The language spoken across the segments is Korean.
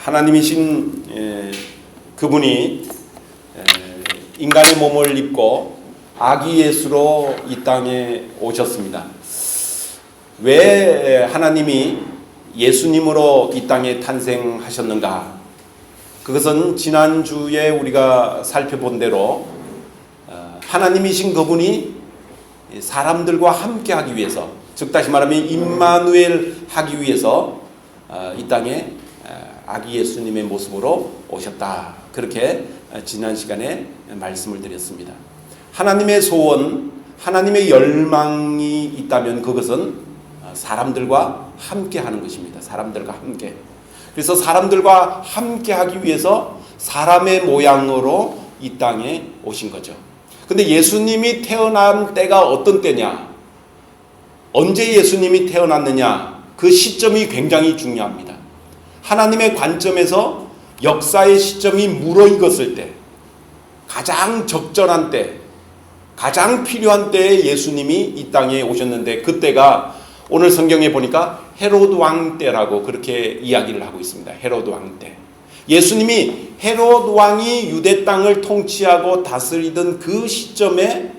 하나님이신 그분이 인간의 몸을 입고 아기 예수로 이 땅에 오셨습니다. 왜 하나님이 예수님으로 이 땅에 탄생하셨는가? 그것은 지난주에 우리가 살펴본 대로 하나님이신 그분이 사람들과 함께 하기 위해서, 즉 다시 말하면 임마누엘 하기 위해서 이 땅에 아기 예수님의 모습으로 오셨다. 그렇게 지난 시간에 말씀을 드렸습니다. 하나님의 소원, 하나님의 열망이 있다면 그것은 사람들과 함께 하는 것입니다. 사람들과 함께. 그래서 사람들과 함께 하기 위해서 사람의 모양으로 이 땅에 오신 거죠. 근데 예수님이 태어난 때가 어떤 때냐? 언제 예수님이 태어났느냐? 그 시점이 굉장히 중요합니다. 하나님의 관점에서 역사의 시점이 무르익었을 때, 가장 적절한 때, 가장 필요한 때에 예수님이 이 땅에 오셨는데, 그때가 오늘 성경에 보니까 헤로드 왕 때라고 그렇게 이야기를 하고 있습니다. 헤로드 왕 때. 예수님이 헤로드 왕이 유대 땅을 통치하고 다스리던 그 시점에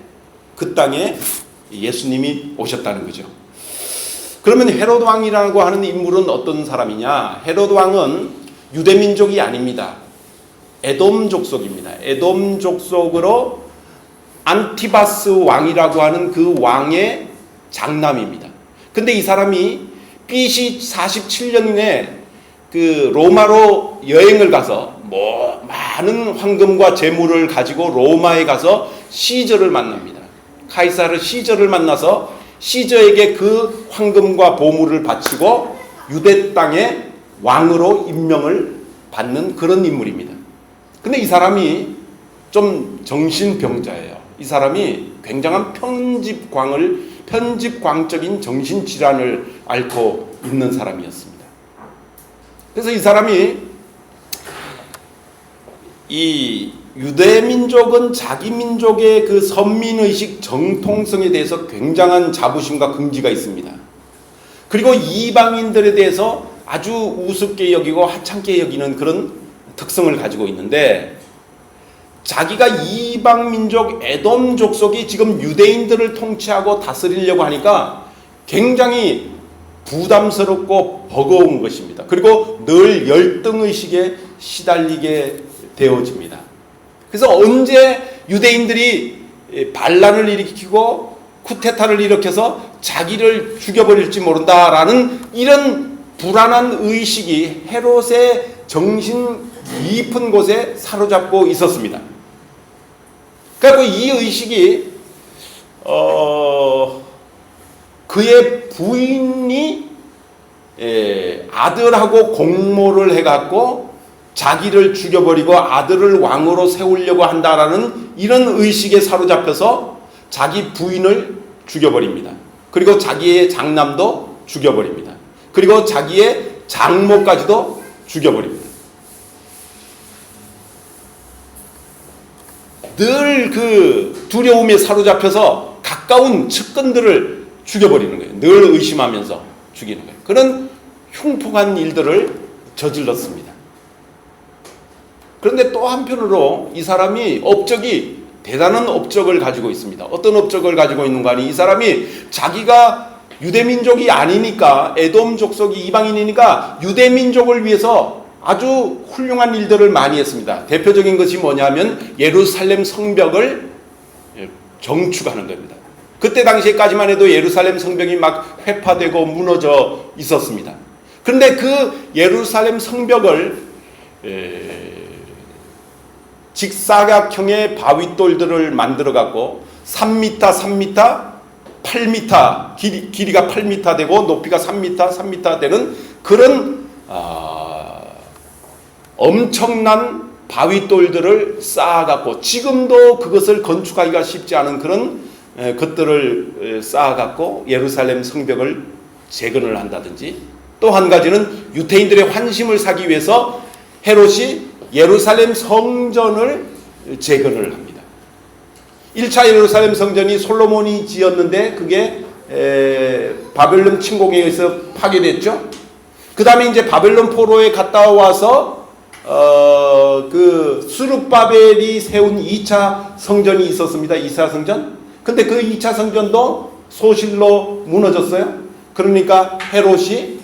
그 땅에 예수님이 오셨다는 거죠. 그러면 헤로드 왕이라고 하는 인물은 어떤 사람이냐? 헤로드 왕은 유대민족이 아닙니다. 에돔 족속입니다. 에돔 족속으로 안티바스 왕이라고 하는 그 왕의 장남입니다. 근데 이 사람이 BC 47년에 그 로마로 여행을 가서 많은 황금과 재물을 가지고 로마에 가서 시저를 만납니다. 카이사르 시저를 만나서 시저에게 그 황금과 보물을 바치고 유대 땅의 왕으로 임명을 받는 그런 인물입니다. 근데 이 사람이 좀 정신병자예요. 이 사람이 굉장한 편집광적인 정신질환을 앓고 있는 사람이었습니다. 그래서 이 사람이 이 유대민족은 자기 민족의 그 선민의식 정통성에 대해서 굉장한 자부심과 긍지가 있습니다. 그리고 이방인들에 대해서 아주 우습게 여기고 하찮게 여기는 그런 특성을 가지고 있는데, 자기가 이방민족 에돔 족속이 지금 유대인들을 통치하고 다스리려고 하니까 굉장히 부담스럽고 버거운 것입니다. 그리고 늘 열등의식에 시달리게 되어집니다. 그래서 언제 유대인들이 반란을 일으키고 쿠데타를 일으켜서 자기를 죽여버릴지 모른다라는 이런 불안한 의식이 헤롯의 정신 깊은 곳에 사로잡고 있었습니다. 그리고 이 의식이 그의 부인이 아들하고 공모를 해갖고 자기를 죽여버리고 아들을 왕으로 세우려고 한다라는 이런 의식에 사로잡혀서 자기 부인을 죽여버립니다. 그리고 자기의 장남도 죽여버립니다. 그리고 자기의 장모까지도 죽여버립니다. 늘 그 두려움에 사로잡혀서 가까운 측근들을 죽여버리는 거예요. 늘 의심하면서 죽이는 거예요. 그런 흉폭한 일들을 저질렀습니다. 그런데 또 한편으로 이 사람이 업적이 대단한 업적을 가지고 있습니다. 어떤 업적을 가지고 있는가 하니, 이 사람이 자기가 유대민족이 아니니까, 에돔 족속이 이방인이니까 유대민족을 위해서 아주 훌륭한 일들을 많이 했습니다. 대표적인 것이 뭐냐면 예루살렘 성벽을 정축하는 겁니다. 그때 당시에까지만 해도 예루살렘 성벽이 막 회파되고 무너져 있었습니다. 그런데 그 예루살렘 성벽을 직사각형의 바위돌들을 만들어 갖고 3m, 3m, 8m, 길이가 8m 되고 높이가 3m, 3m 되는 그런 엄청난 바위돌들을 쌓아갖고, 지금도 그것을 건축하기가 쉽지 않은 그런 것들을 쌓아갖고 예루살렘 성벽을 재건을 한다든지, 또 한 가지는 유대인들의 환심을 사기 위해서 헤롯이 예루살렘 성전을 재건을 합니다. 1차 예루살렘 성전이 솔로몬이 지었는데 그게 바벨론 침공에 의해서 파괴됐죠. 그 다음에 이제 바벨론 포로에 갔다 와서 그 스룹바벨이 세운 2차 성전이 있었습니다. 2차 성전. 근데 그 2차 성전도 소실로 무너졌어요. 그러니까 헤롯이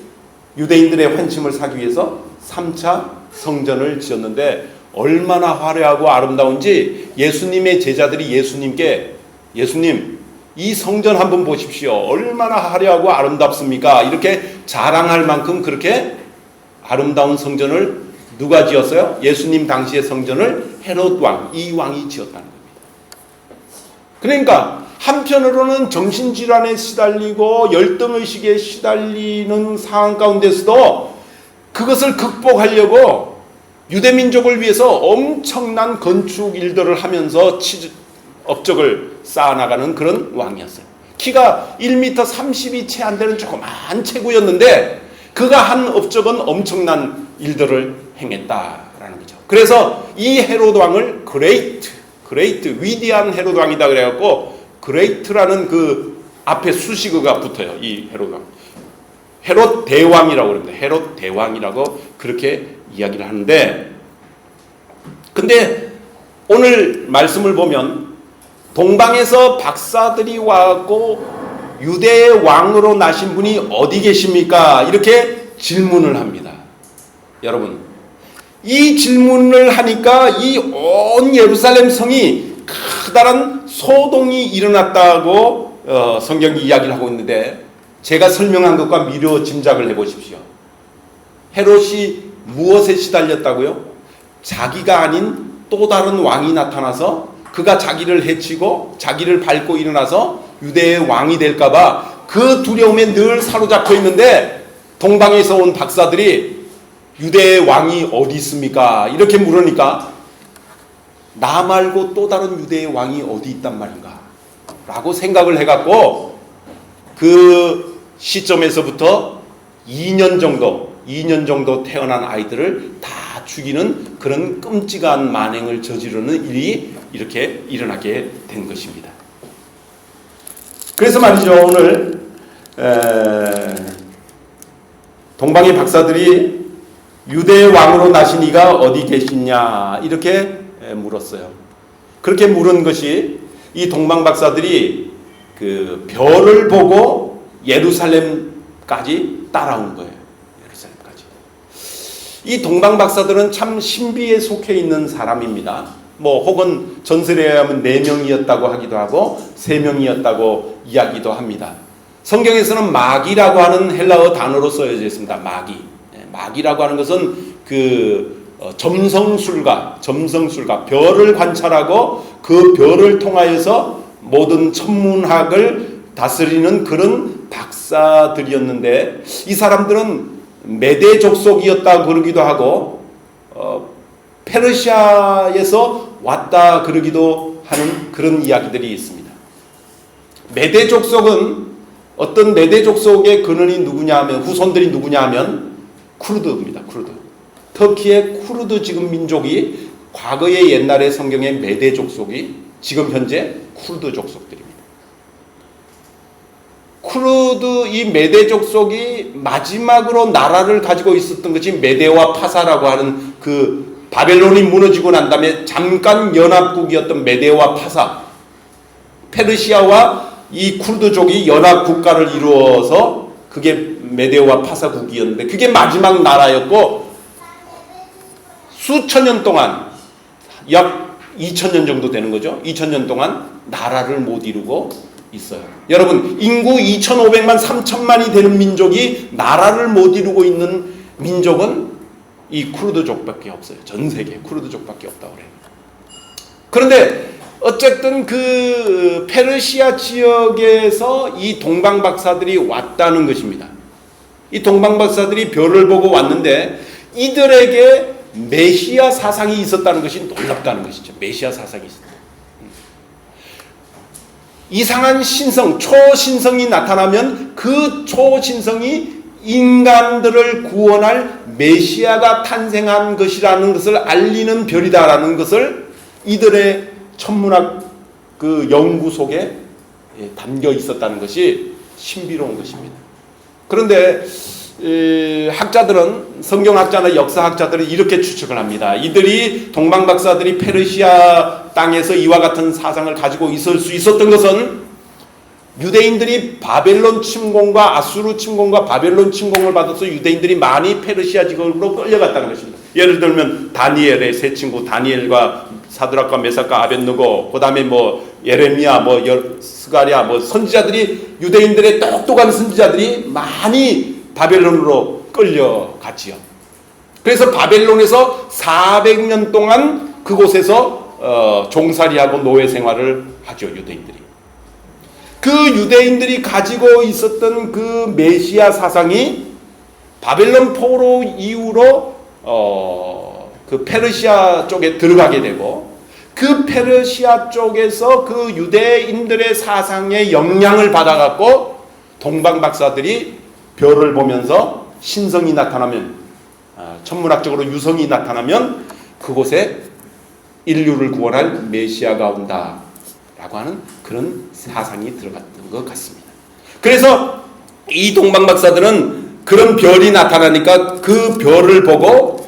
유대인들의 환심을 사기 위해서 3차 성전을 지었는데 얼마나 화려하고 아름다운지 예수님의 제자들이 예수님께 예수님 이 성전 한번 보십시오. 얼마나 화려하고 아름답습니까? 이렇게 자랑할 만큼 그렇게 아름다운 성전을 누가 지었어요? 예수님 당시의 성전을 헤롯 왕, 이 왕이 지었다는 겁니다. 그러니까 한편으로는 정신질환에 시달리고 열등의식에 시달리는 상황 가운데서도 그것을 극복하려고 유대민족을 위해서 엄청난 건축 일들을 하면서 업적을 쌓아나가는 그런 왕이었어요. 키가 1m 30이 채 안 되는 조그만 체구였는데 그가 한 업적은 엄청난 일들을 행했다라는 거죠. 그래서 이 헤롯 왕을 그레이트, 위대한 헤롯 왕이다 그래갖고 그레이트라는 그 앞에 수식어가 붙어요. 이 헤롯 왕. 헤롯 대왕이라고 그럽니다. 헤롯 대왕이라고 그렇게 이야기를 하는데, 근데 오늘 말씀을 보면 동방에서 박사들이 와갖고 유대의 왕으로 나신 분이 어디 계십니까? 이렇게 질문을 합니다. 여러분, 이 질문을 하니까 이 온 예루살렘 성이 커다란 소동이 일어났다고 성경이 이야기를 하고 있는데, 제가 설명한 것과 미뤄 짐작을 해보십시오. 헤롯이 무엇에 시달렸다고요? 자기가 아닌 또 다른 왕이 나타나서 그가 자기를 해치고 자기를 밟고 일어나서 유대의 왕이 될까봐 그 두려움에 늘 사로잡혀 있는데, 동방에서 온 박사들이 유대의 왕이 어디 있습니까? 이렇게 물으니까 나 말고 또 다른 유대의 왕이 어디 있단 말인가? 라고 생각을 해갖고 그 시점에서부터 2년 정도 태어난 아이들을 다 죽이는 그런 끔찍한 만행을 저지르는 일이 이렇게 일어나게 된 것입니다. 그래서 말이죠, 오늘 동방의 박사들이 유대의 왕으로 나신 이가 어디 계시냐 이렇게 물었어요. 그렇게 물은 것이 이 동방 박사들이 그 별을 보고 예루살렘까지 따라온 거예요. 예루살렘까지. 이 동방 박사들은 참 신비에 속해 있는 사람입니다. 뭐 혹은 전설에 의하면 4명이었다고 하기도 하고 3명이었다고 이야기도 합니다. 성경에서는 마기라고 하는 헬라어 단어로 쓰여져 있습니다. 마기라고 하는 것은 그 점성술가, 별을 관찰하고 그 별을 통하여서 모든 천문학을 다스리는 그런 박사들이었는데, 이 사람들은 메대 족속이었다 그러기도 하고 페르시아에서 왔다 그러기도 하는 그런 이야기들이 있습니다. 메대 족속은 어떤 메대 족속의 근원이 누구냐 하면, 후손들이 누구냐 하면 쿠르드입니다. 터키의 쿠르드 지금 민족이 과거의 옛날의 성경의 메대 족속이 지금 현재 쿠르드 족속들입니다. 쿠르드 이 메대 족속이 마지막으로 나라를 가지고 있었던 것이 메데와 파사라고 하는 그 바벨론이 무너지고 난 다음에 잠깐 연합국이었던 메데와 파사, 페르시아와 이 쿠르드족이 연합국가를 이루어서 그게 메데와 파사국이었는데, 그게 마지막 나라였고 수천 년 동안, 약 2000년 정도 되는 거죠. 2000년 동안 나라를 못 이루고 있어요. 여러분, 인구 2500만 3000만이 되는 민족이 나라를 못 이루고 있는 민족은 이 쿠르드족밖에 없어요. 전 세계 쿠르드족밖에 없다고 그래요. 그런데 어쨌든 그 페르시아 지역에서 이 동방 박사들이 왔다는 것입니다. 이 동방 박사들이 별을 보고 왔는데 이들에게 메시아 사상이 있었다는 것이 놀랍다는 것이죠. 메시아 사상이 있었다. 이상한 신성, 초신성이 나타나면 그 초신성이 인간들을 구원할 메시아가 탄생한 것이라는 것을 알리는 별이다라는 것을 이들의 천문학 그 연구 속에 담겨 있었다는 것이 신비로운 것입니다. 그런데 학자들은, 성경학자나 역사학자들은 이렇게 추측을 합니다. 이들이 동방박사들이 페르시아 땅에서 이와 같은 사상을 가지고 있을 수 있었던 것은 유대인들이 바벨론 침공과 아수르 침공과 바벨론 침공을 받아서 유대인들이 많이 페르시아 지역으로 끌려갔다는 것입니다. 예를 들면 다니엘의 세 친구 다니엘과 사드락과 메삭과 아벳느고, 그다음에 예레미야, 스가랴, 선지자들이, 유대인들의 똑똑한 선지자들이 많이 바벨론으로 끌려갔지요. 그래서 바벨론에서 400년 동안 그곳에서 종살이하고 노예 생활을 하죠, 유대인들이. 그 유대인들이 가지고 있었던 그 메시아 사상이 바벨론 포로 이후로 그 페르시아 쪽에 들어가게 되고, 그 페르시아 쪽에서 그 유대인들의 사상에 영향을 받아갖고 동방 박사들이 별을 보면서 신성이 나타나면, 천문학적으로 유성이 나타나면 그곳에 인류를 구원할 메시아가 온다 라고 하는 그런 사상이 들어갔던 것 같습니다. 그래서 이 동방 박사들은 그런 별이 나타나니까 그 별을 보고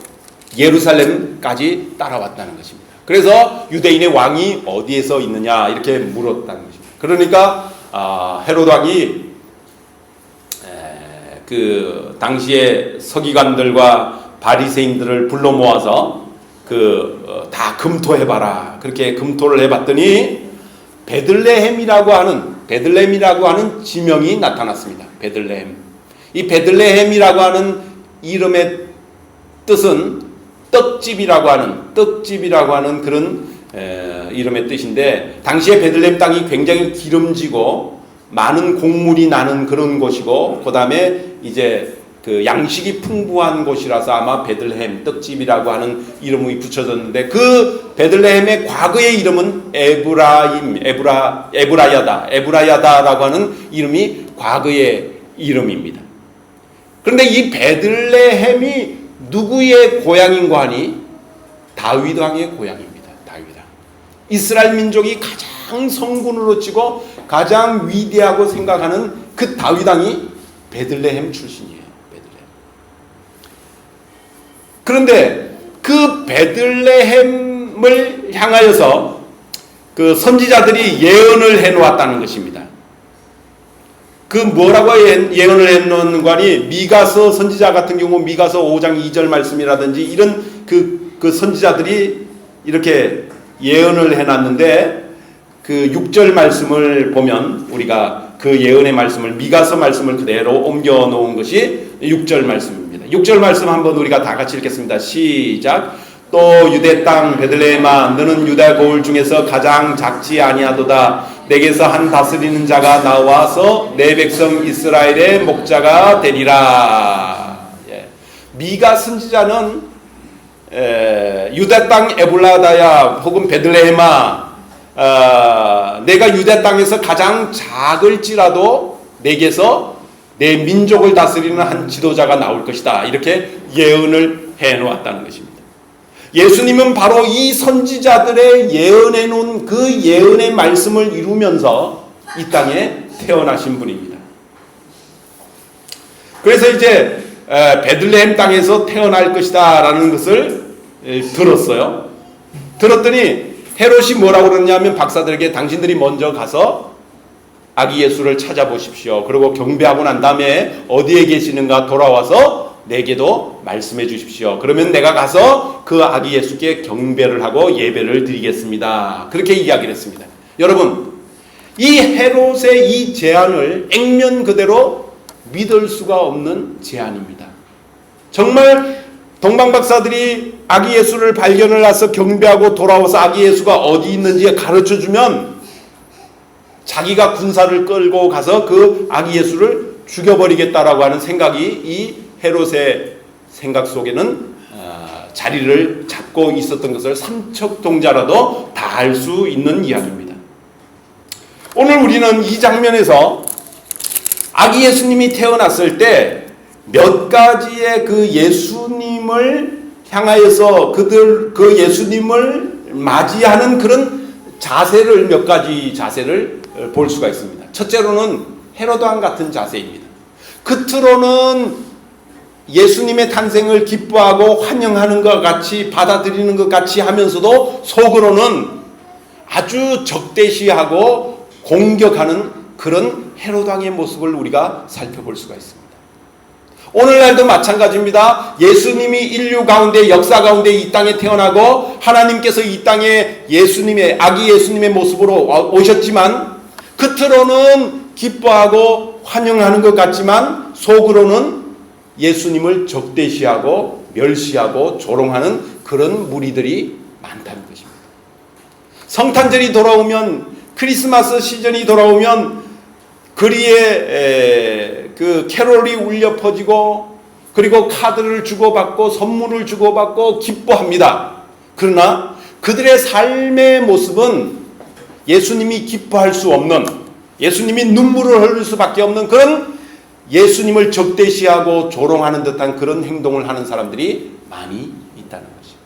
예루살렘까지 따라왔다는 것입니다. 그래서 유대인의 왕이 어디에서 있느냐 이렇게 물었다는 것입니다. 그러니까 헤롯 왕이 그 당시에 서기관들과 바리새인들을 불러 모아서 다 검토해봐라, 그렇게 검토를 해봤더니 베들레헴이라고 하는 지명이 나타났습니다. 베들레헴. 이 베들레헴이라고 하는 이름의 뜻은 떡집이라고 하는 그런 이름의 뜻인데, 당시에 베들레헴 땅이 굉장히 기름지고 많은 곡물이 나는 그런 곳이고, 그 다음에 이제 그 양식이 풍부한 곳이라서 아마 베들레헴 떡집이라고 하는 이름이 붙여졌는데, 그 베들레헴의 과거의 이름은 에브라야다라고 하는 이름이 과거의 이름입니다. 그런데 이 베들레헴이 누구의 고향인가 하니 다윗 왕의 고향입니다. 다윗 왕. 이스라엘 민족이 가장 성군으로 치고 가장 위대하고 생각하는 그 다윗 왕이 베들레헴 출신이에요. 그런데 그 베들레헴을 향하여서 그 선지자들이 예언을 해놓았다는 것입니다. 그 뭐라고 예언을 해놓은 거니, 미가서 선지자 같은 경우 미가서 5장 2절 말씀이라든지 이런 그 선지자들이 이렇게 예언을 해놨는데, 그 6절 말씀을 보면 우리가 그 예언의 말씀을, 미가서 말씀을 그대로 옮겨 놓은 것이 6절 말씀입니다. 6절 말씀 한번 우리가 다 같이 읽겠습니다. 시작. 또 유대 땅 베들레헴아, 너는 유다 고을 중에서 가장 작지 아니하도다. 내게서 한 다스리는 자가 나와서 내 백성 이스라엘의 목자가 되리라. 미가 선지자는 유다 땅 에불라다야 혹은 베들레헴아, 내가 유다 땅에서 가장 작을지라도 내게서 내 민족을 다스리는 한 지도자가 나올 것이다, 이렇게 예언을 해놓았다는 것입니다. 예수님은 바로 이 선지자들의 예언해 놓은 그 예언의 말씀을 이루면서 이 땅에 태어나신 분입니다. 그래서 이제 베들레헴 땅에서 태어날 것이다 라는 것을 들었어요. 들었더니 헤롯이 뭐라고 그러냐면, 박사들에게 당신들이 먼저 가서 아기 예수를 찾아보십시오. 그리고 경배하고 난 다음에 어디에 계시는가 돌아와서 내게도 말씀해 주십시오. 그러면 내가 가서 그 아기 예수께 경배를 하고 예배를 드리겠습니다. 그렇게 이야기를 했습니다. 여러분, 이 헤롯의 이 제안을 액면 그대로 믿을 수가 없는 제안입니다. 정말 동방박사들이 아기 예수를 발견을 해서 경배하고 돌아와서 아기 예수가 어디 있는지 가르쳐주면 자기가 군사를 끌고 가서 그 아기 예수를 죽여버리겠다라고 하는 생각이 이 헤롯의 생각 속에는 자리를 잡고 있었던 것을 삼척동자라도 다 알 수 있는 이야기입니다. 오늘 우리는 이 장면에서 아기 예수님이 태어났을 때 몇 가지의 그 예수님을 향하여서 그 예수님을 맞이하는 그런 자세를, 몇 가지 자세를 볼 수가 있습니다. 첫째로는 헤롯 왕 같은 자세입니다. 겉으로는 예수님의 탄생을 기뻐하고 환영하는 것 같이 받아들이는 것 같이 하면서도 속으로는 아주 적대시하고 공격하는 그런 헤롯 왕의 모습을 우리가 살펴볼 수가 있습니다. 오늘날도 마찬가지입니다. 예수님이 인류 가운데 역사 가운데 이 땅에 태어나고 하나님께서 이 땅에 예수님의 아기 예수님의 모습으로 오셨지만 겉으로는 기뻐하고 환영하는 것 같지만 속으로는 예수님을 적대시하고 멸시하고 조롱하는 그런 무리들이 많다는 것입니다. 성탄절이 돌아오면 크리스마스 시즌이 돌아오면 거리에 그 캐롤이 울려 퍼지고 그리고 카드를 주고받고 선물을 주고받고 기뻐합니다. 그러나 그들의 삶의 모습은 예수님이 기뻐할 수 없는, 예수님이 눈물을 흘릴 수밖에 없는 그런 예수님을 적대시하고 조롱하는 듯한 그런 행동을 하는 사람들이 많이 있다는 것이죠.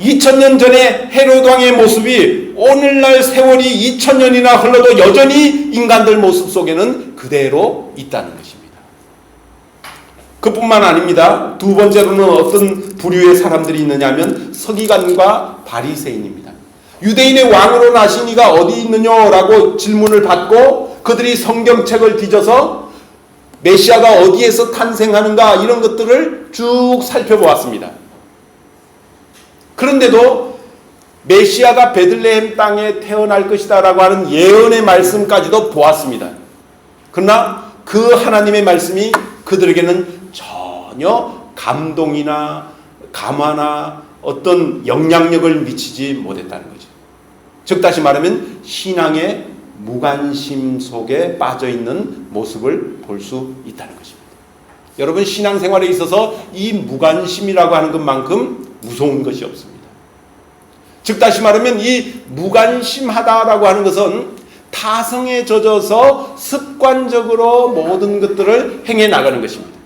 2000년 전에 헤롯 왕의 모습이 오늘날 세월이 2000년이나 흘러도 여전히 인간들 모습 속에는 그대로 있다는 것입니다. 그뿐만 아닙니다. 두 번째로는 어떤 부류의 사람들이 있느냐 하면 서기관과 바리새인입니다. 유대인의 왕으로 나신 이가 어디 있느냐라고 질문을 받고 그들이 성경책을 뒤져서 메시아가 어디에서 탄생하는가 이런 것들을 쭉 살펴보았습니다. 그런데도 메시아가 베들레헴 땅에 태어날 것이다 라고 하는 예언의 말씀까지도 보았습니다. 그러나 그 하나님의 말씀이 그들에게는 전혀 감동이나 감화나 어떤 영향력을 미치지 못했다는 거죠. 즉 다시 말하면 신앙의 무관심 속에 빠져있는 모습을 볼 수 있다는 것입니다. 여러분 신앙생활에 있어서 이 무관심이라고 하는 것만큼 무서운 것이 없습니다. 즉 다시 말하면 이 무관심하다라고 하는 것은 타성에 젖어서 습관적으로 모든 것들을 행해 나가는 것입니다.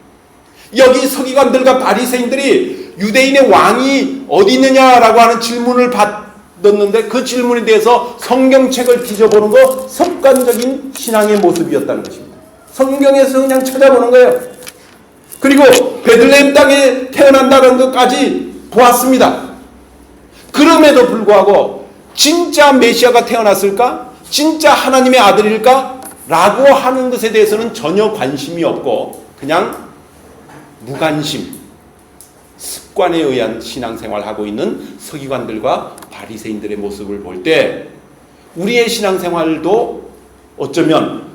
여기 서기관들과 바리새인들이 유대인의 왕이 어디 있느냐라고 하는 질문을 받았는데 그 질문에 대해서 성경책을 뒤져보는 거 습관적인 신앙의 모습이었다는 것입니다. 성경에서 그냥 찾아보는 거예요. 그리고 베들레헴 땅에 태어난다는 것까지 보았습니다. 그럼에도 불구하고 진짜 메시아가 태어났을까? 진짜 하나님의 아들일까? 라고 하는 것에 대해서는 전혀 관심이 없고 그냥 무관심, 습관에 의한 신앙생활을 하고 있는 서기관들과 바리새인들의 모습을 볼 때 우리의 신앙생활도 어쩌면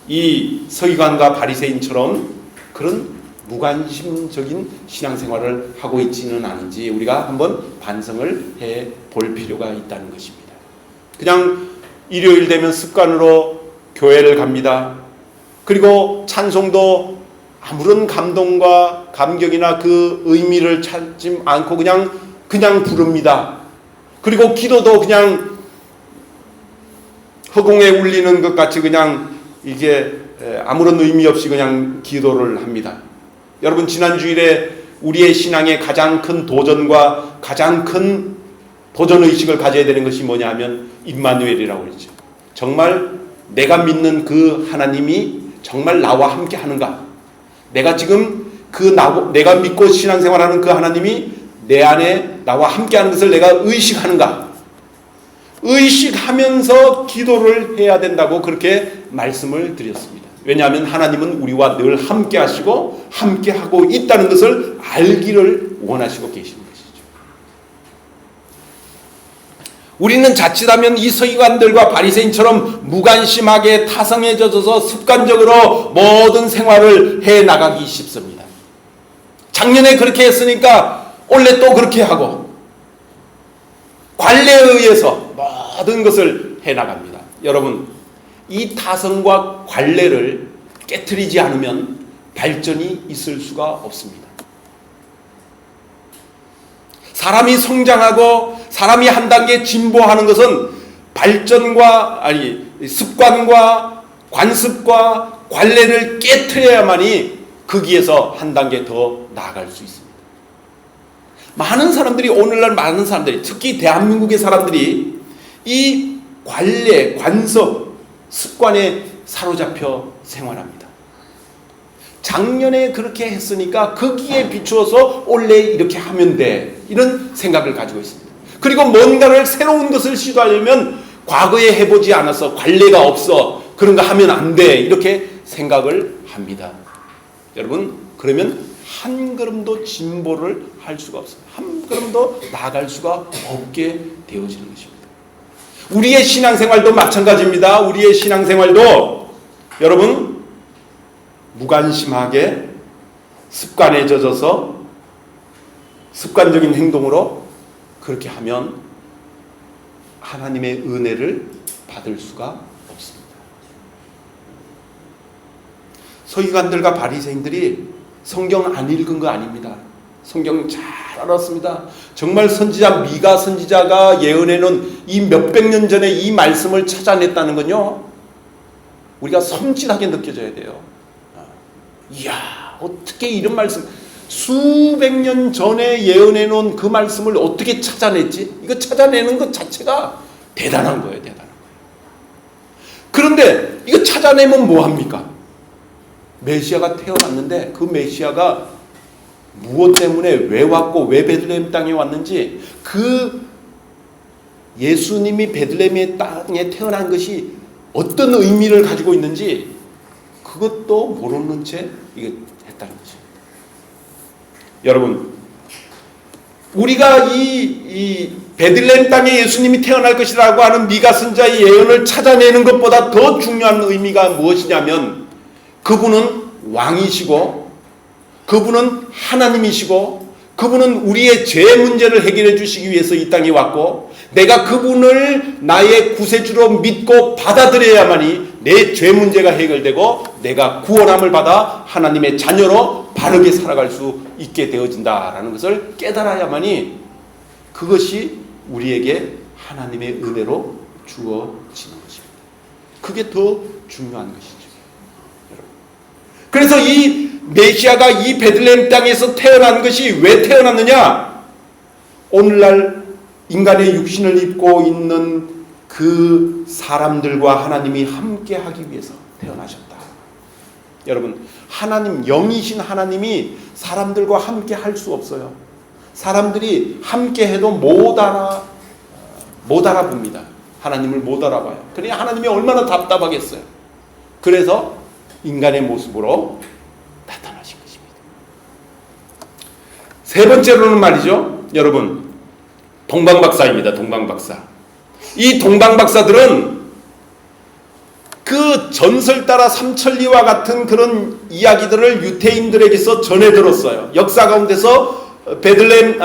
이 서기관과 바리새인처럼 그런 무관심적인 신앙생활을 하고 있지는 않은지 우리가 한번 반성을 해볼 필요가 있다는 것입니다. 그냥 일요일 되면 습관으로 교회를 갑니다. 그리고 찬송도 아무런 감동과 감격이나 그 의미를 찾지 않고 그냥 부릅니다. 그리고 기도도 그냥 허공에 울리는 것 같이 그냥 이게 아무런 의미 없이 그냥 기도를 합니다. 여러분 지난 주일에 우리의 신앙의 가장 큰 도전과 가장 큰 도전의식을 가져야 되는 것이 뭐냐 하면 임마누엘이라고 그랬죠. 정말 내가 믿는 그 하나님이 정말 나와 함께 하는가? 내가 지금 내가 믿고 신앙생활하는 그 하나님이 내 안에 나와 함께 하는 것을 내가 의식하는가? 의식하면서 기도를 해야 된다고 그렇게 말씀을 드렸습니다. 왜냐하면 하나님은 우리와 늘 함께 하시고 함께 하고 있다는 것을 알기를 원하시고 계시는 것이죠. 우리는 자칫하면 이 서기관들과 바리새인처럼 무관심하게 타성에 젖어서 습관적으로 모든 생활을 해나가기 쉽습니다. 작년에 그렇게 했으니까 올해 또 그렇게 하고 관례에 의해서 모든 것을 해나갑니다. 여러분 이 타성과 관례를 깨트리지 않으면 발전이 있을 수가 없습니다. 사람이 성장하고 사람이 한 단계 진보하는 것은 발전과 습관과 관습과 관례를 깨트려야만이 거기에서 한 단계 더 나아갈 수 있습니다. 많은 사람들이 오늘날 많은 사람들이 특히 대한민국의 사람들이 이 관례, 관습, 습관에 사로잡혀 생활합니다. 작년에 그렇게 했으니까 거기에 비추어서 올해 이렇게 하면 돼. 이런 생각을 가지고 있습니다. 그리고 뭔가를 새로운 것을 시도하려면 과거에 해보지 않아서 관례가 없어. 그런 거 하면 안 돼. 이렇게 생각을 합니다. 여러분, 그러면 한 걸음도 진보를 할 수가 없어요. 한 걸음도 나아갈 수가 없게 되어지는 것입니다. 우리의 신앙생활도 마찬가지입니다. 우리의 신앙생활도 여러분 무관심하게 습관에 젖어서 습관적인 행동으로 그렇게 하면 하나님의 은혜를 받을 수가 없습니다. 서기관들과 바리새인들이 성경 안 읽은 거 아닙니다. 성경 잘 알았습니다. 정말 선지자 미가 선지자가 예언해놓은 이 몇백 년 전에 이 말씀을 찾아냈다는 건요, 우리가 섬찟하게 느껴져야 돼요. 이야, 어떻게 이런 말씀, 수백 년 전에 예언해놓은 그 말씀을 어떻게 찾아냈지? 이거 찾아내는 것 자체가 대단한 거예요. 대단한 거예요. 그런데 이거 찾아내면 뭐합니까? 메시아가 태어났는데 그 메시아가 무엇 때문에 왜 왔고 왜 베들레헴 땅에 왔는지, 그 예수님이 베들레헴의 땅에 태어난 것이 어떤 의미를 가지고 있는지 그것도 모르는 채 이게 했다는 거죠. 여러분, 우리가 이 베들레헴 땅에 예수님이 태어날 것이라고 하는 미가 선지자의 예언을 찾아내는 것보다 더 중요한 의미가 무엇이냐면, 그분은 왕이시고 그분은 하나님이시고 그분은 우리의 죄 문제를 해결해 주시기 위해서 이 땅에 왔고, 내가 그분을 나의 구세주로 믿고 받아들여야만이 내 죄 문제가 해결되고 내가 구원함을 받아 하나님의 자녀로 바르게 살아갈 수 있게 되어진다라는 것을 깨달아야만이 그것이 우리에게 하나님의 은혜로 주어지는 것입니다. 그게 더 중요한 것이죠. 그래서 이 메시아가 이 베들레헴 땅에서 태어난 것이 왜 태어났느냐? 오늘날 인간의 육신을 입고 있는 그 사람들과 하나님이 함께 하기 위해서 태어나셨다. 여러분, 하나님, 영이신 하나님이 사람들과 함께 할 수 없어요. 사람들이 함께 해도 못 알아봅니다. 하나님을 못 알아봐요. 그러니 하나님이 얼마나 답답하겠어요. 그래서 인간의 모습으로 나타나신 것입니다. 세 번째로는 말이죠, 여러분, 동방박사입니다. 동방박사. 이 동방박사들은 그 전설 따라 삼천리와 같은 그런 이야기들을 유대인들에게서 전해 들었어요. 역사 가운데서 베들레헴,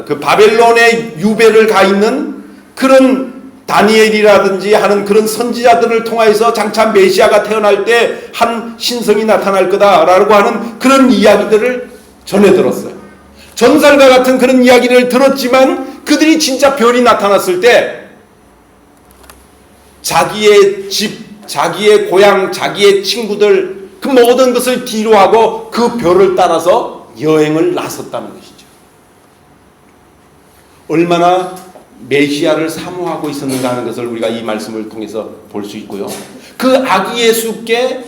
그 바벨론의 유배를 가 있는 그런 다니엘이라든지 하는 그런 선지자들을 통하여서 장차 메시아가 태어날 때 한 신성이 나타날 거다라고 하는 그런 이야기들을 전해 들었어요. 전설과 같은 그런 이야기를 들었지만 그들이 진짜 별이 나타났을 때 자기의 집, 자기의 고향, 자기의 친구들, 그 모든 것을 뒤로하고 그 별을 따라서 여행을 나섰다는 것이죠. 얼마나 메시아를 사모하고 있었는가 하는 것을 우리가 이 말씀을 통해서 볼 수 있고요. 그 아기 예수께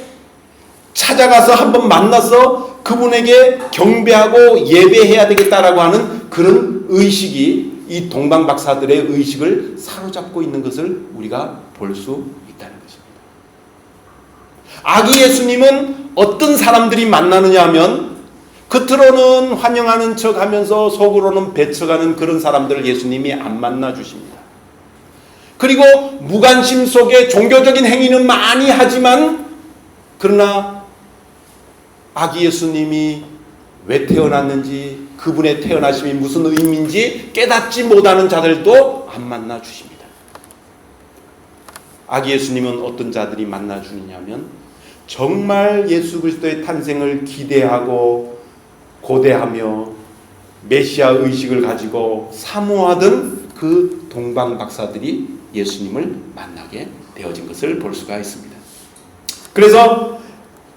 찾아가서 한번 만나서 그분에게 경배하고 예배해야 되겠다라고 하는 그런 의식이 이 동방박사들의 의식을 사로잡고 있는 것을 우리가 볼 수 있다는 것입니다. 아기 예수님은 어떤 사람들이 만나느냐 하면, 겉으로는 환영하는 척하면서 속으로는 배척하는 그런 사람들을 예수님이 안 만나 주십니다. 그리고 무관심 속에 종교적인 행위는 많이 하지만, 그러나 아기 예수님이 왜 태어났는지, 그분의 태어나심이 무슨 의미인지 깨닫지 못하는 자들도 안 만나 주십니다. 아기 예수님은 어떤 자들이 만나 주느냐면, 정말 예수 그리스도의 탄생을 기대하고 고대하며 메시아 의식을 가지고 사모하던 그 동방 박사들이 예수님을 만나게 되어진 것을 볼 수가 있습니다. 그래서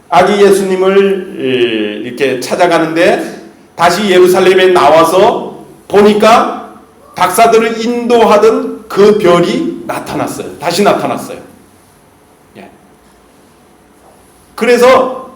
아기 예수님을 이렇게 찾아가는데 다시 예루살렘에 나와서 보니까 박사들을 인도하던 그 별이 나타났어요. 다시 나타났어요. 그래서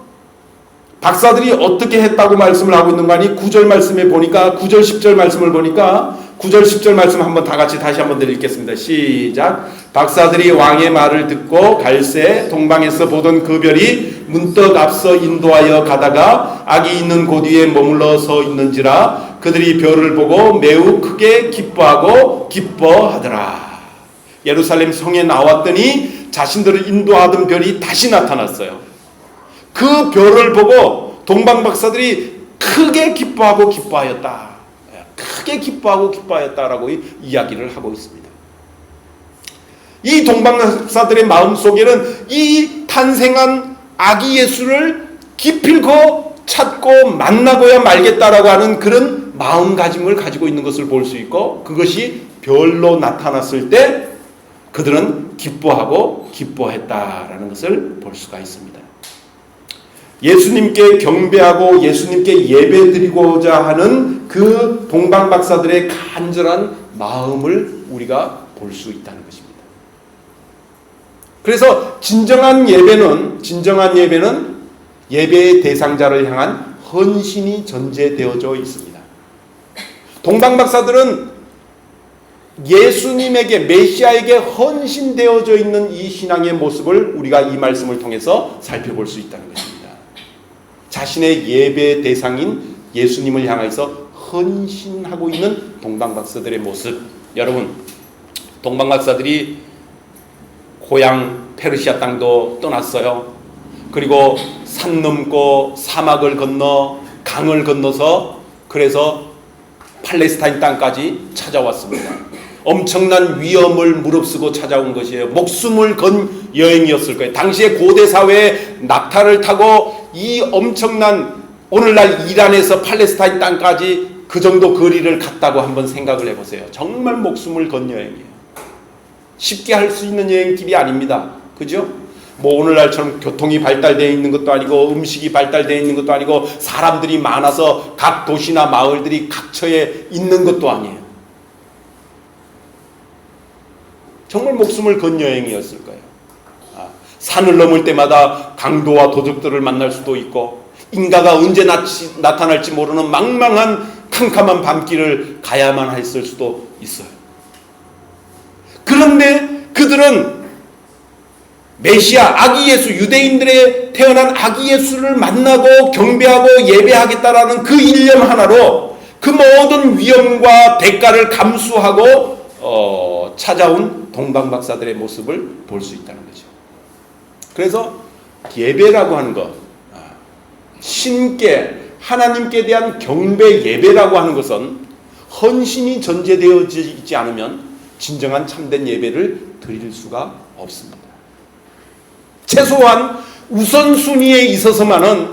박사들이 어떻게 했다고 말씀을 하고 있는 거 아니? 9절 말씀에 보니까 9절 10절 말씀을 보니까 9절 10절 말씀 한번 다 같이 다시 한번 읽겠습니다. 시작. 박사들이 왕의 말을 듣고 갈새 동방에서 보던 그 별이 문득 앞서 인도하여 가다가 악이 있는 곳 위에 머물러 서 있는지라 그들이 별을 보고 매우 크게 기뻐하고 기뻐하더라. 예루살렘 성에 나왔더니 자신들을 인도하던 별이 다시 나타났어요. 그 별을 보고 동방 박사들이 크게 기뻐하고 기뻐하였다. 크게 기뻐하고 기뻐하였다라고 이야기를 하고 있습니다. 이 동방 박사들의 마음속에는 이 탄생한 아기 예수를 기필코 찾고 만나고야 말겠다라고 하는 그런 마음가짐을 가지고 있는 것을 볼 수 있고, 그것이 별로 나타났을 때 그들은 기뻐하고 기뻐했다라는 것을 볼 수가 있습니다. 예수님께 경배하고 예수님께 예배드리고자 하는 그 동방 박사들의 간절한 마음을 우리가 볼 수 있다는 것입니다. 그래서 진정한 예배는 예배의 대상자를 향한 헌신이 전제되어져 있습니다. 동방 박사들은 예수님에게, 메시아에게 헌신되어져 있는 이 신앙의 모습을 우리가 이 말씀을 통해서 살펴볼 수 있다는 것입니다. 자신의 예배 대상인 예수님을 향해서 헌신하고 있는 동방 박사들의 모습. 여러분, 동방 박사들이 고향 페르시아 땅도 떠났어요. 그리고 산 넘고 사막을 건너 강을 건너서 그래서 팔레스타인 땅까지 찾아왔습니다. 엄청난 위험을 무릅쓰고 찾아온 것이에요. 목숨을 건 여행이었을 거예요. 당시의 고대 사회에 낙타를 타고 이 엄청난, 오늘날 이란에서 팔레스타인 땅까지 그 정도 거리를 갔다고 한번 생각을 해보세요. 정말 목숨을 건 여행이에요. 쉽게 할 수 있는 여행길이 아닙니다. 그죠? 뭐 오늘날처럼 교통이 발달되어 있는 것도 아니고 음식이 발달되어 있는 것도 아니고 사람들이 많아서 각 도시나 마을들이 각처에 있는 것도 아니에요. 정말 목숨을 건 여행이었을 거예요. 산을 넘을 때마다 강도와 도적들을 만날 수도 있고, 인가가 언제 나타날지 모르는 망망한 캄캄한 밤길을 가야만 했을 수도 있어요. 그런데 그들은 메시아, 아기 예수, 유대인들의 태어난 아기 예수를 만나고 경배하고 예배하겠다라는 그 일념 하나로 그 모든 위험과 대가를 감수하고 찾아온 동방 박사들의 모습을 볼 수 있다는 거죠. 그래서 예배라고 하는 것, 신께, 하나님께 대한 경배 예배라고 하는 것은 헌신이 전제되어져 있지 않으면 진정한 참된 예배를 드릴 수가 없습니다. 최소한 우선순위에 있어서만은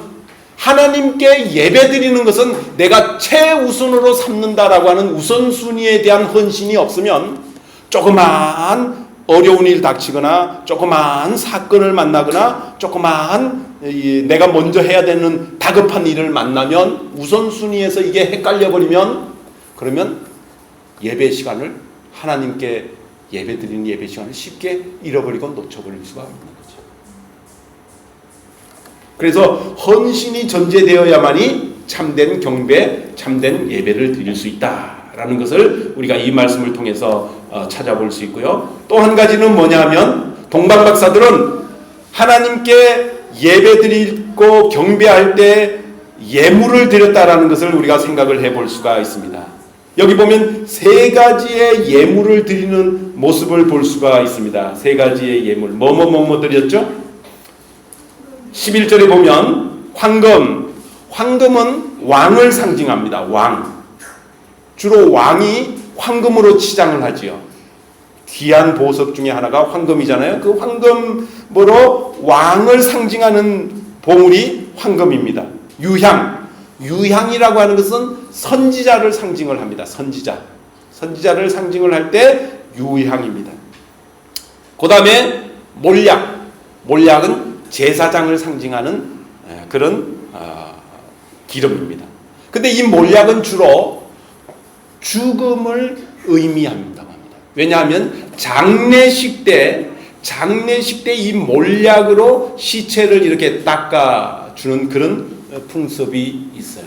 하나님께 예배드리는 것은 내가 최우선으로 삼는다라고 하는 우선순위에 대한 헌신이 없으면 조그마한 어려운 일 닥치거나 조그마한 사건을 만나거나 조그마한 내가 먼저 해야 되는 다급한 일을 만나면 우선순위에서 이게 헷갈려 버리면, 그러면 예배 시간을, 하나님께 예배드리는 예배 시간을 쉽게 잃어버리고 놓쳐버릴 수가 있는 거죠. 그래서 헌신이 전제되어야만이 참된 경배, 참된 예배를 드릴 수 있다라는 것을 우리가 이 말씀을 통해서 찾아볼 수 있고요. 또 한 가지는 뭐냐 하면, 동방 박사들은 하나님께 예배드리고 경배할 때 예물을 드렸다라는 것을 우리가 생각을 해볼 수가 있습니다. 여기 보면 세 가지의 예물을 드리는 모습을 볼 수가 있습니다. 세 가지의 예물. 뭐뭐 드렸죠? 11절에 보면 황금은 왕을 상징합니다. 왕. 주로 왕이 황금으로 치장을 하지요. 귀한 보석 중에 하나가 황금이잖아요. 그 황금으로 왕을 상징하는 보물이 황금입니다. 유향이라고 하는 것은 선지자를 상징을 합니다. 선지자를 상징을 할 때 유향입니다. 그 다음에 몰약은 제사장을 상징하는 그런 기름입니다. 근데 이 몰약은 주로 죽음을 의미합니다. 왜냐하면 장례식 때 이 몰약으로 시체를 이렇게 닦아주는 그런 풍습이 있어요.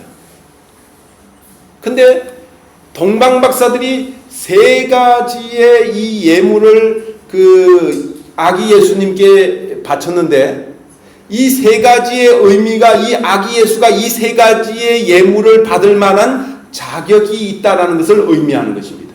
근데 동방 박사들이 세 가지의 이 예물을 그 아기 예수님께 바쳤는데, 이 세 가지의 의미가, 이 아기 예수가 이 세 가지의 예물을 받을 만한 자격이 있다라는 것을 의미하는 것입니다.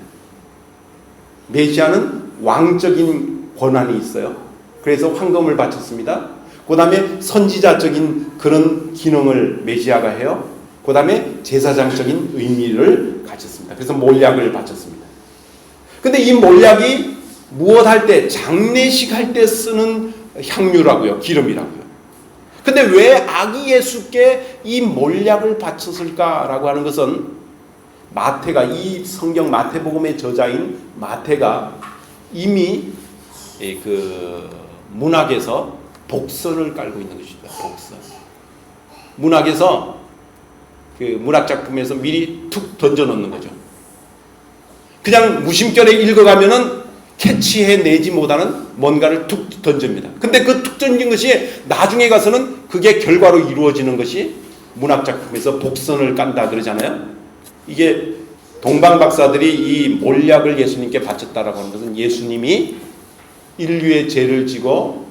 메시아는 왕적인 권한이 있어요. 그래서 황금을 바쳤습니다. 그 다음에 선지자적인 그런 기능을 메시아가 해요. 그 다음에 제사장적인 의미를 가졌습니다. 그래서 몰약을 바쳤습니다. 근데 이 몰약이 무엇 할 때, 장례식 할 때 쓰는 향유라고요. 기름이라고요. 근데 왜 아기 예수께 이 몰약을 바쳤을까라고 하는 것은, 마태가, 이 성경 마태복음의 저자인 마태가 이미 그 문학에서 복선을 깔고 있는 것입니다. 복선. 문학에서 그 문학 작품에서 미리 툭 던져 놓는 거죠. 그냥 무심결에 읽어가면은 캐치해 내지 못하는 뭔가를 툭 던집니다. 근데 그 툭 던진 것이 나중에 가서는 그게 결과로 이루어지는 것이 문학 작품에서 복선을 깐다 그러잖아요. 이게 동방 박사들이 이 몰약을 예수님께 바쳤다라고 하는 것은, 예수님이 인류의 죄를 지고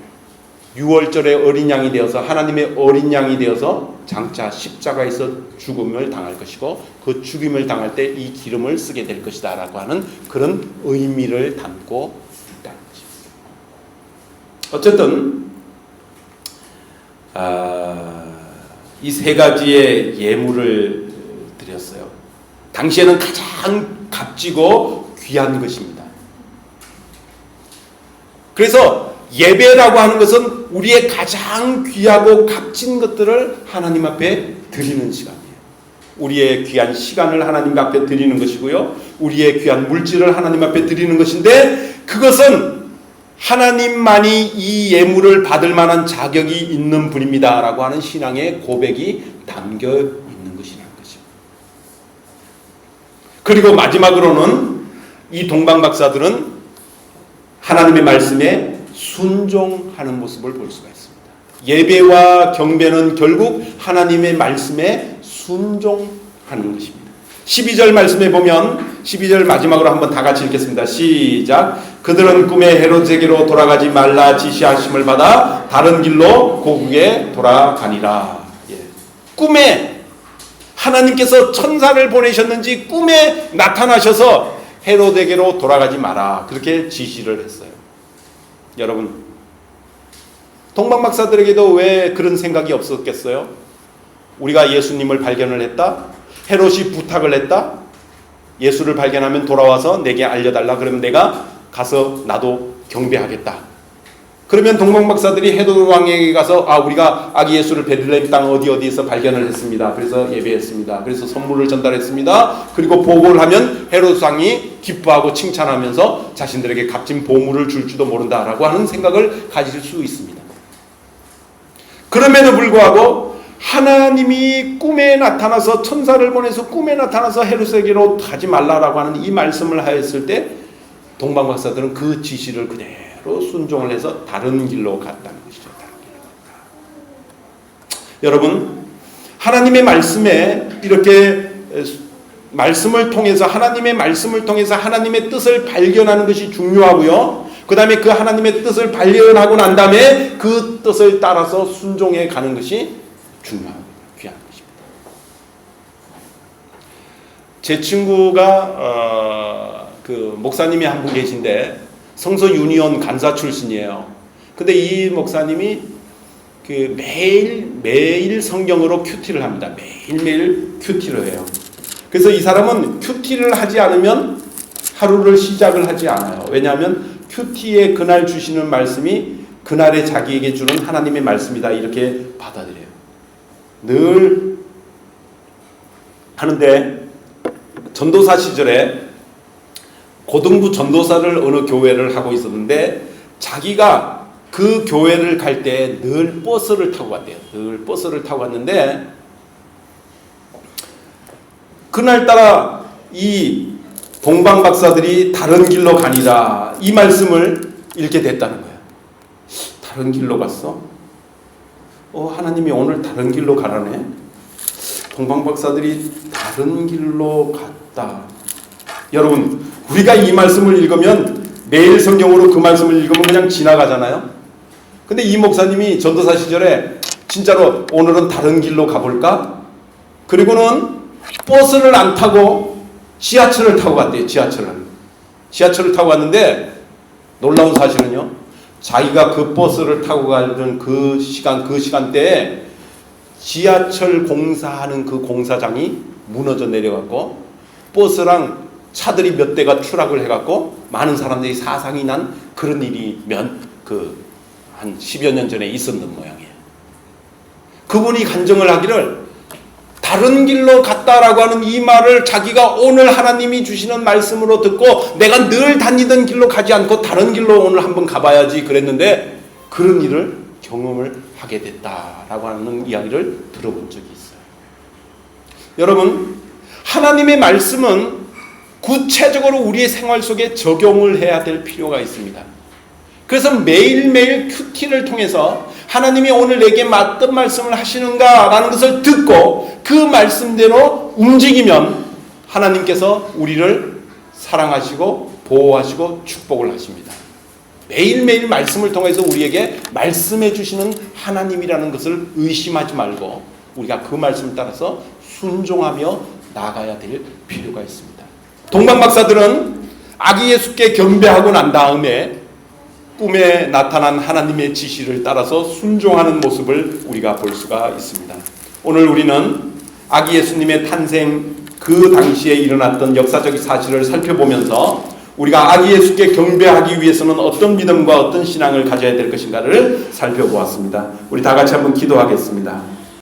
6월절에 어린 양이 되어서, 하나님의 어린 양이 되어서 장차 십자가에서 죽음을 당할 것이고, 그 죽임을 당할 때 이 기름을 쓰게 될 것이다 라고 하는 그런 의미를 담고 있다는 것입니다. 어쨌든 이 세 가지의 예물을 드렸어요. 당시에는 가장 값지고 귀한 것입니다. 그래서 예배라고 하는 것은 우리의 가장 귀하고 값진 것들을 하나님 앞에 드리는 시간이에요. 우리의 귀한 시간을 하나님 앞에 드리는 것이고요, 우리의 귀한 물질을 하나님 앞에 드리는 것인데, 그것은 하나님만이 이 예물을 받을 만한 자격이 있는 분입니다 라고 하는 신앙의 고백이 담겨 있는 것이라는 거죠. 그리고 마지막으로는 이 동방 박사들은 하나님의 말씀에 순종하는 모습을 볼 수가 있습니다. 예배와 경배는 결국 하나님의 말씀에 순종하는 것입니다. 12절 말씀에 보면, 12절 마지막으로 한번 다 같이 읽겠습니다. 시작. 그들은 꿈에 헤롯에게로 돌아가지 말라 지시하심을 받아 다른 길로 고국에 돌아가니라. 예. 꿈에 하나님께서 천사를 보내셨는지 꿈에 나타나셔서 헤롯에게로 돌아가지 마라, 그렇게 지시를 했어요. 여러분, 동방 박사들에게도 왜 그런 생각이 없었겠어요? 우리가 예수님을 발견을 했다, 헤롯이 부탁을 했다, 예수를 발견하면 돌아와서 내게 알려달라, 그러면 내가 가서 나도 경배하겠다. 그러면 동방 박사들이 헤롯 왕에게 가서, 우리가 아기 예수를 베들레헴 땅 어디에서 발견을 했습니다. 그래서 예배했습니다. 그래서 선물을 전달했습니다. 그리고 보고를 하면 헤롯 왕이 기뻐하고 칭찬하면서 자신들에게 값진 보물을 줄지도 모른다라고 하는 생각을 가질 수 있습니다. 그럼에도 불구하고 하나님이 꿈에 나타나서, 천사를 보내서 꿈에 나타나서 헤롯에게로 가지 말라라고 하는 이 말씀을 하였을 때, 동방 박사들은 그 지시를 그대로 순종을 해서 다른 길로 갔다는 것이죠. 다른 길로 갔다. 여러분, 하나님의 말씀에 이렇게 말씀을 통해서, 하나님의 말씀을 통해서 하나님의 뜻을 발견하는 것이 중요하고요, 그 다음에 그 하나님의 뜻을 발견하고 난 다음에 그 뜻을 따라서 순종해 가는 것이 중요합니다. 귀한 것입니다. 제 친구가 그 목사님이 한 분 계신데 성서 유니온 간사 출신이에요. 근데 이 목사님이 그 매일 성경으로 큐티를 합니다. 매일매일 큐티를 해요. 그래서 이 사람은 큐티를 하지 않으면 하루를 시작을 하지 않아요. 왜냐하면 큐티에 그날 주시는 말씀이 그날에 자기에게 주는 하나님의 말씀이다, 이렇게 받아들여요. 늘 하는데, 전도사 시절에 고등부 전도사를 어느 교회를 하고 있었는데, 자기가 그 교회를 갈 때 늘 버스를 타고 갔대요. 늘 버스를 타고 갔는데, 그날따라 이 동방 박사들이 다른 길로 가니라, 이 말씀을 읽게 됐다는 거예요. 다른 길로 갔어? 하나님이 오늘 다른 길로 가라네? 동방박사들이 다른 길로 갔다. 여러분, 우리가 이 말씀을 읽으면 매일 성경으로 그 말씀을 읽으면 그냥 지나가잖아요. 근데 이 목사님이 전도사 시절에 진짜로 오늘은 다른 길로 가볼까? 그리고는 버스를 안 타고 지하철을 타고 갔대요. 지하철을 타고 갔는데 놀라운 사실은요, 자기가 그 버스를 타고 가는 그 시간대에 지하철 공사하는 그 공사장이 무너져 내려갔고 버스랑 차들이 몇 대가 추락을 해갖고 많은 사람들이 사상이 난 그런 일이 한 10여 년 전에 있었는 모양이에요. 그분이 간증을 하기를 다른 길로 갔다라고 하는 이 말을 자기가 오늘 하나님이 주시는 말씀으로 듣고 내가 늘 다니던 길로 가지 않고 다른 길로 오늘 한번 가봐야지 그랬는데 그런 일을 경험을 하게 됐다라고 하는 이야기를 들어본 적이 있어요. 여러분, 하나님의 말씀은 구체적으로 우리의 생활 속에 적용을 해야 될 필요가 있습니다. 그래서 매일매일 큐티를 통해서 하나님이 오늘 내게 맞던 말씀을 하시는가라는 것을 듣고 그 말씀대로 움직이면 하나님께서 우리를 사랑하시고 보호하시고 축복을 하십니다. 매일매일 말씀을 통해서 우리에게 말씀해 주시는 하나님이라는 것을 의심하지 말고 우리가 그 말씀을 따라서 순종하며 나아가야 될 필요가 있습니다. 동방박사들은 아기 예수께 경배하고 난 다음에 꿈에 나타난 하나님의 지시를 따라서 순종하는 모습을 우리가 볼 수가 있습니다. 오늘 우리는 아기 예수님의 탄생 그 당시에 일어났던 역사적 사실을 살펴보면서 우리가 아기 예수께 경배하기 위해서는 어떤 믿음과 어떤 신앙을 가져야 될 것인가를 살펴보았습니다. 우리 다 같이 한번 기도하겠습니다.